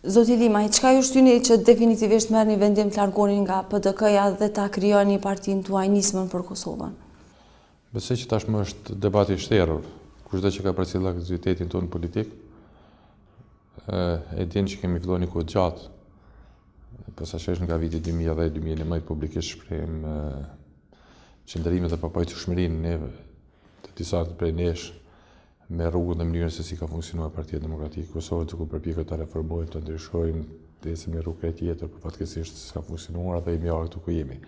Zoti Limaj, çka ju shtyni që definitivisht merrni vendim të largoni nga PDK-ja dhe ta krijoni partinë tuaj Nismën për Kosovën? Besoj që tashmë është debati i shtjerrur. Kushdo që ka përcjellë aktivitetin tonë politik, e din që kemi filluar një kohë gjatë. Posaçërisht nga viti 2010-2011 publikisht shprehim qëndrimet dhe papajtueshmërinë neve të disa prej nesh me rrugën dhe mënyrën se si ka funksionuar Partia Demokratike e Kosovës, duke përpjekur ta reformojnë, të ndryshojnë, të ecim në rrugë tjetër, por fatkeqësisht s'ka funksionuar dhe jemi ardhur ku jemi.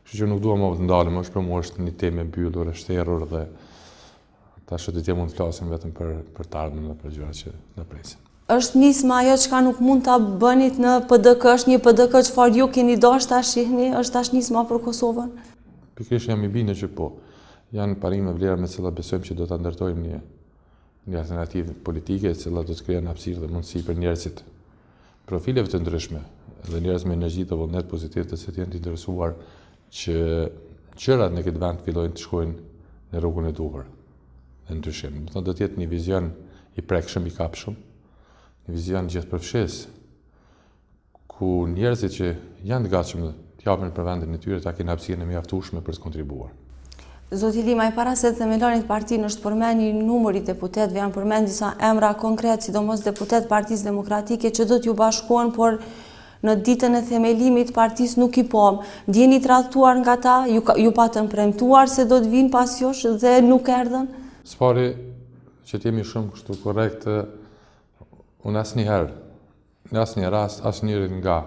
Kështu që nuk dua më të ndalem, është për mua është një temë e mbyllur, e shtjerrur dhe tash do të mund të flasim vetëm për të ardhmen dhe për gjërat që na presin. Është Nisma ajo çka nuk mund ta bënit në PDK, është një PDK çfarë ju keni dashur ta shihni, është tash Nisma për Kosovën? Pikërisht jam i bindur që po. Janë parime vlera me të cilat besojmë që do ta ndërtojmë një alternativë politike e cila do të krijojë hapësirë dhe mundësi për njerëzit profileve të ndryshme dhe njerëz me energji të vullnet pozitiv të cilët janë të interesuar që gjërat në këtë vend fillojnë të shkojnë në rrugën e duhur dhe ndryshim. Do të jetë një vizion i prekshëm, i kapshëm, një vizion gjithëpërfshis ku njerëzit që janë të gatshëm të japin për vendin e tyre ta kenë hapësirën e mjaftueshme për të kontribuar. Zoti Limaj, para se të themelonit partinë është përmend një numër i deputetëve, janë përmend disa emra konkret, sidomos deputet Partisë Demokratike që do t'ju bashkohen, por në ditën e themelimit partisë nuk i pam. Ndjeni tradhtuar nga ta, ju patën premtuar se do të vinë pas jush dhe nuk erdhën? S'pari që t'jemi shumë kështu korrekt, unë asnjëherë, në asnjë rast, asnjëri nga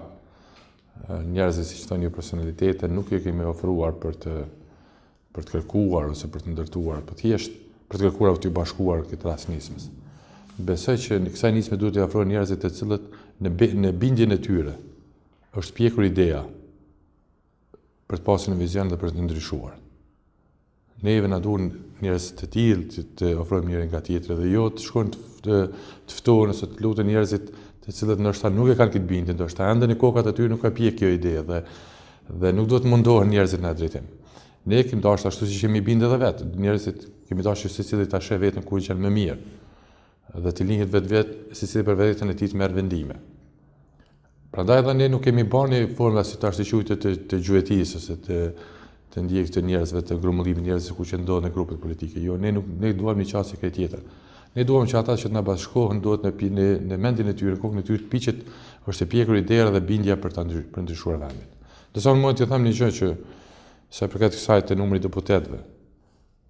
njerëzit si që thonë një personalitete nuk ju kemi ofruar për të kërkuar ose për të ndërtuar, por thjesht për të kërkuar të bashkuar këtë rast nismës. Besoj që në kësaj nisme duhet të ofrojnë njerëzit të cilët në bindjen e tyre është pjekur ideja për të pasur një vizion dhe për të ndryshuar. Neve na duhen njerëz të tillë që të ofrojmë njëri nga tjetri dhe jo të shkojnë të ftohen ose të luten njerëzit të cilët ndoshta nuk e kanë këtë bindje, ndoshta ende në kokat e tyre nuk ka pjek kjo ide dhe nuk duhet mundohen njerëzit në atë drejtim. Ne kemi dashur ashtu siç jemi bindë edhe vetë, njerëzit kemi dashur secili ta sheh veten ku janë më mirë dhe të linjët vetë secili për veten e tij të merr vendime. Prandaj edhe ne nuk kemi bërë një formë si tash të quajtë të gjuetisë ose të ndjekjes të njerëzve, të grumbullimit njerëzve ku që ndodhen në grupet politike. Jo, ne duam një çast këtë tjetër. Ne duam që ata që na bashkohen duhet në mendjen e tyre, kokën e tyre të piqet është e pjekur ideja dhe bindja për ndryshuar vendin. Do sa mund të them një gjë që sa përket kësaj të numrit deputetëve.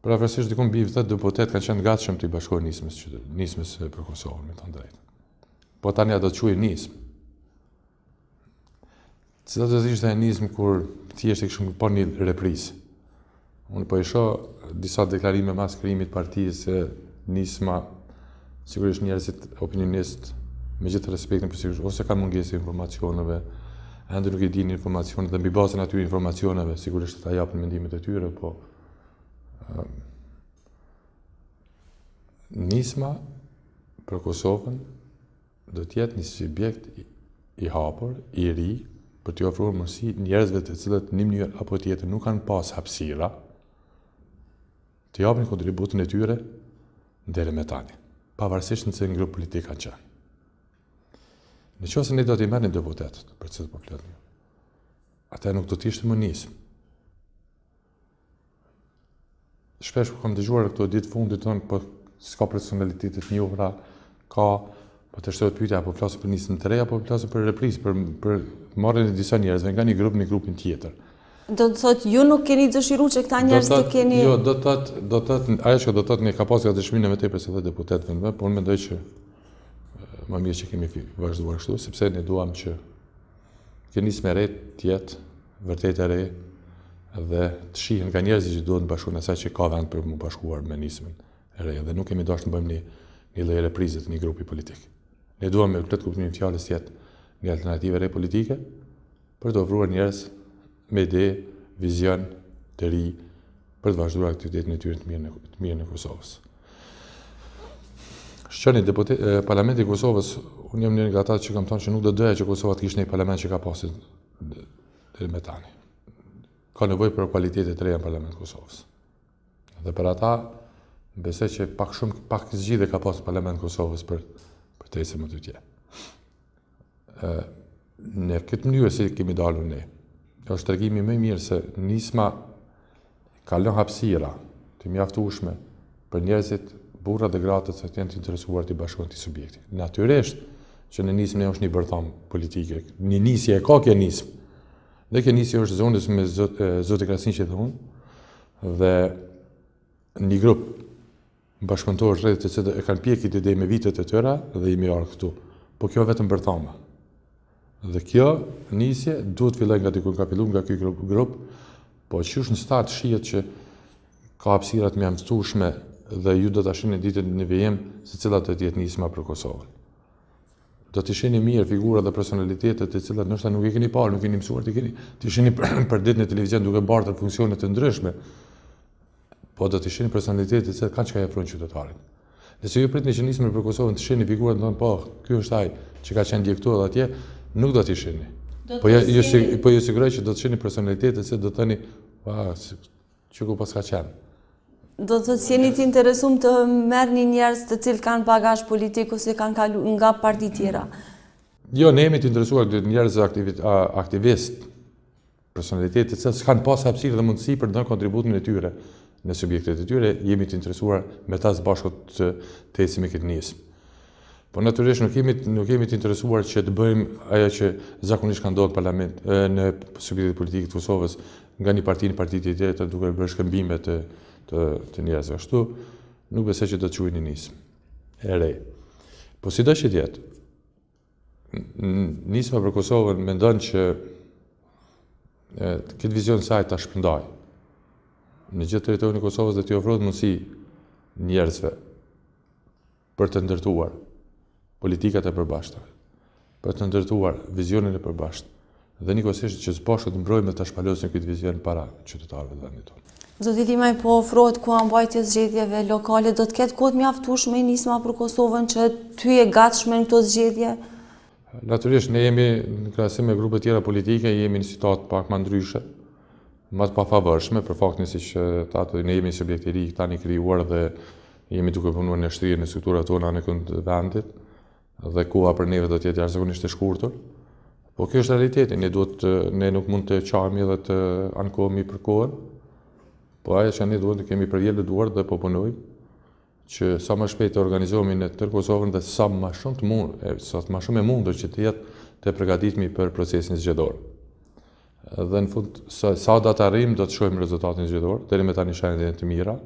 Pavarësisht diku mbi 10 deputet kanë qenë gatshëm të i bashkohen nismës për Kosovën, me të drejtë. Po tani do të quajë nismë. Cila do të ishte nismë kur thjesht e kishim po një reprizë. Unë po i shoh disa deklarime mas krijimit të partisë se nisma sigurisht njerëzit opinionistë me gjithë respektin për sigurisht ose kanë mungesë informacioneve, ende nuk i dinë informacionet dhe mbi bazën e atyre informacioneve sigurisht ata japin mendimet e tyre, po nisma për Kosovën do të jetë një subjekt i hapur, i ri, për t'i ofruar mundësi njerëzve të cilët në një mënyrë apo tjetër nuk kanë pas hapësira, të japin kontributin e tyre deri më tani, pavarësisht nëse në grup politik kanë qenë. Në qoftë se ne do t'i merrnim deputetët për cilët po flasim, ata nuk do të ishte më nismë. Shpesh kam dëgjuar këto ditë fundit tonë, po s'ka personalitete të njohura, po të shtohet pyetja apo flasim për nismën të re apo flasim për reprizë, për marrjen e disa njerëzve nga një grup në grupin tjetër. Do të thotë ju nuk keni dëshiruar që këta njerëz të keni. Jo, do të thotë ajo që do të thotë ne ka pasur dëshminë më tepër se vetë deputetëve në vend, por unë mendoj që më mirë që kemi vazhduar kështu, sepse ne duam që kjo nismë e re të jetë vërtet e re dhe të shihen nga njerëzit që duhet të bashkohen asaj që ka vend për të bashkuar me nismën e re dhe nuk kemi dashur të bëjmë një lloj reprize të një grupi politik. Ne duam me këtë kuptimin e fjalës të jetë një alternativë re politike për të ofruar njerëz me ide, vizion të ri për të vazhduar aktivitetin e tyre të mirë në Kosovës. Shqeni Parlamenti i Kosovës, unë jam një nga ata që kam thënë që nuk do doja që Kosova të kishte një parlament që ka pasur deri më tani. Ka nevojë për kualitete të reja në Parlamentin e Kosovës. Dhe për ata besoj që pak zgjidhje ka pasur Parlamenti i Kosovës për të ecur më të tjerë. Në këtë mënyrë si kemi dalur ne, është tregimi më i mirë se nisma ka lënë hapësira të mjaftueshme për njerëzit, burrat dhe gratë që janë të interesuar të bashkohen këtij subjekti. Natyrisht që në nismë është një bërtham politike, një nisje e ka kjo nismë. Dhe kjo nisje është zonës me Zotë Krasin që thonë, dhe një grup bashkëpunëtor rreth të cilët e kanë pjekit ide me vitet e tëra dhe jemi arë këtu. Po kjo vetëm bërthama. Dhe kjo nisje duhet filloj nga diku ka filluar nga ky grup, po qysh në start shihet që ka hapësira të mjaftueshme dhe ju do ta shihni ditën në VM se cilat do të jetë nisma për Kosovën. Do të shihni mirë figura dhe personalitete të cilat ndoshta nuk e keni parë, nuk keni mësuar të shihni për ditë në televizion duke bartur funksione të ndryshme, po do të shihni personalitete të cilat kanë çka ofrojnë qytetarit. Nëse ju pritni që nismë për Kosovën të shihni figurat ndonë po, ky është ai që ka qenë djegtuar atje, nuk do t'i shihni. Po ju siguroj që do të shihni personalitete që do të thoni, që ku pas ka qenë. Do të thotë jeni të interesuar të merrni njerëz të cilët kanë bagazh politik ose kanë kaluar nga parti tjera. Jo, ne jemi të interesuar të njerëz aktivist, personalitete që s'kan pas hapësirë dhe mundësi për të dhënë kontributin e tyre në subjektet e tyre, jemi të interesuar me ta së bashku të ecim me këtë nismë. Po natyrisht nuk jemi të interesuar që të bëjmë ajo që zakonisht ka ndodhur në parlament, në subjektet politike të Kosovës, nga një parti në parti tjetër duke bërë shkëmbime të njerëzve. Ashtu nuk besoj që do të quheni nismë e re. Po sido që të jetë, nisma për Kosovën mendon që këtë vizion saj ta shpërndaj në gjithë territorin e Kosovës dhe t'i ofrohet mundësi njerëzve për të ndërtuar politikat e përbashkëta, për të ndërtuar vizionin e përbashkët dhe njëkohësisht që së bashku të mbrojmë të shpalosim këtë vizion para qytetarëve të vendit tonë. Zoti Limaj, po ofrohet koha mbajtjes zgjedhjeve lokale, do të ketë kohë të mjaftueshme nisma për Kosovën që ty e gatshme në këto zgjedhje? Natyrisht ne jemi në krahasim me grupe tjera politike, jemi në situatë pak më ndryshe, më të pafavorshme për faktin se që ne jemi subjekt i ri tani krijuar dhe jemi duke punuar në shtrirje në strukturat tona në kënd të vendit dhe koha për neve do të jetë jashtëzakonisht e shkurtër. Po kjo është realiteti, ne nuk mund të qajmë dhe të ankohemi për kohën, po ajo që ne duhet të kemi përvjelë duart dhe po punojmë që sa më shpejt të organizohemi në tërë Kosovën dhe sa më shumë e mundur që të jetë të përgatitemi për procesin zgjedhor. Dhe në fund, sa do të arrijmë, do të shohim rezultatin zgjedhor, deri me tani shenjat janë të mira.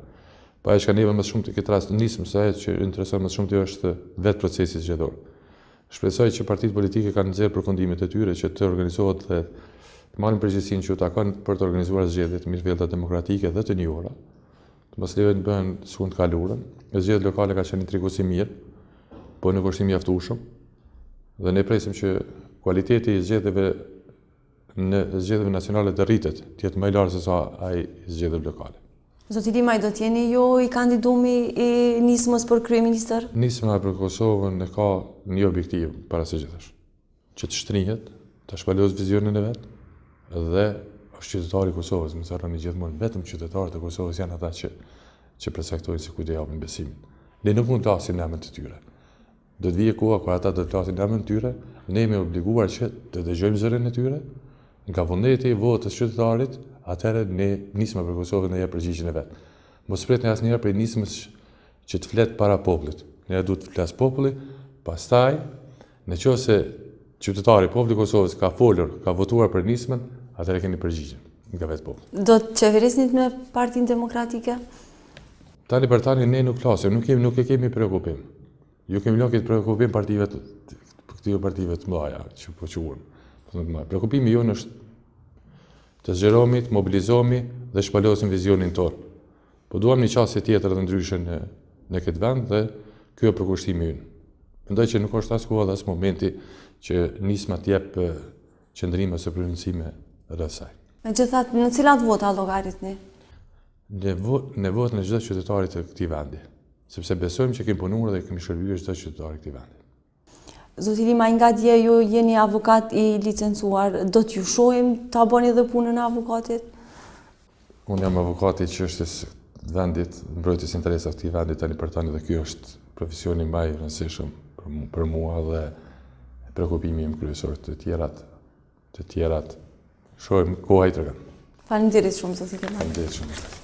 Po ajo që neve më shumë të këtë rast nismë se ajo që intereson më shumë të është vetë procesi zgjedhor. Shpresoj që partitë politike kanë nxjerrë përfundimet e tyre që të organizohet dhe të marrin përgjegjësinë që u takon për të organizuar zgjedhje të mirëfillta demokratike dhe të njohura. Të mos lejohen të bëhen sikur të kaluarën. Zgjedhjet lokale ka qenë tregu i mirë, po nuk është i mjaftueshëm. Dhe ne presim që kualiteti i zgjedhjeve në zgjedhjeve nacionale të rritet, të jetë më i lartë se sa ai zgjedhjeve lokale. Zoti Limaj, do t'jeni ju i kandidumi i nismës për kryeministër? Nisma për Kosovën e ka një objektiv para së gjithësh, që të shtrihet, të shpalos vizionin e vet dhe është qytetari i Kosovës, më harroni gjithmonë, vetëm qytetarët e Kosovës janë ata që përcaktojnë se kujt e japin besimin. Ne nuk mund të flasim në emër të tyre. Do të vijë koha kur ata do të flasin në emër të tyre, ne jemi obliguar që të dëgjojmë zërin e tyre, nga vullneti i votës qytetarit, atëherë ne nisma për Kosovën e jep përgjigjen e vet. Mos pritni asnjëherë për nismës që të flet para popullit. Ne duhet të flas populli, pastaj nëse qytetari populli i Kosovës ka folur, ka votuar për nismën, atëherë keni përgjigjen nga vetë populli. Do të qeverisni me Partinë Demokratike? Tani për tani ne nuk flasim, nuk e kemi preokupim. Ju kemi lënë këtë preokupim partive të mëdha që po quhen. Preokupimi jonë është të zgjerohemi, të mobilizohemi dhe shpalosim vizionin tonë. Po duam një qasje tjetër dhe ndryshe në këtë vend dhe ky është përkushtimi ynë. Mendoj që nuk është as koha dhe as momenti që nisma të jep qëndrim ose prononcime rreth saj. Megjithatë, në cilat vota llogaritni? Në votën e çdo qytetarit të këtij vendi, sepse besojmë që kemi punuar dhe kemi shërbyer çdo qytetar i këtij vendi. Zoti Limaj, nga dje ju jeni avokat i licencuar, do t'ju shohim ta bëni edhe punën e avokatit? Unë jam avokati i çështjes të vendit, mbrojtjes interesave të këtij vendi tani për tani dhe ky është profesioni më i rëndësishëm për mua dhe prekupimi im kryesor, të tjerat shohim koha i tregon. Faleminderit shumë, zoti Kemal. Faleminderit shumë.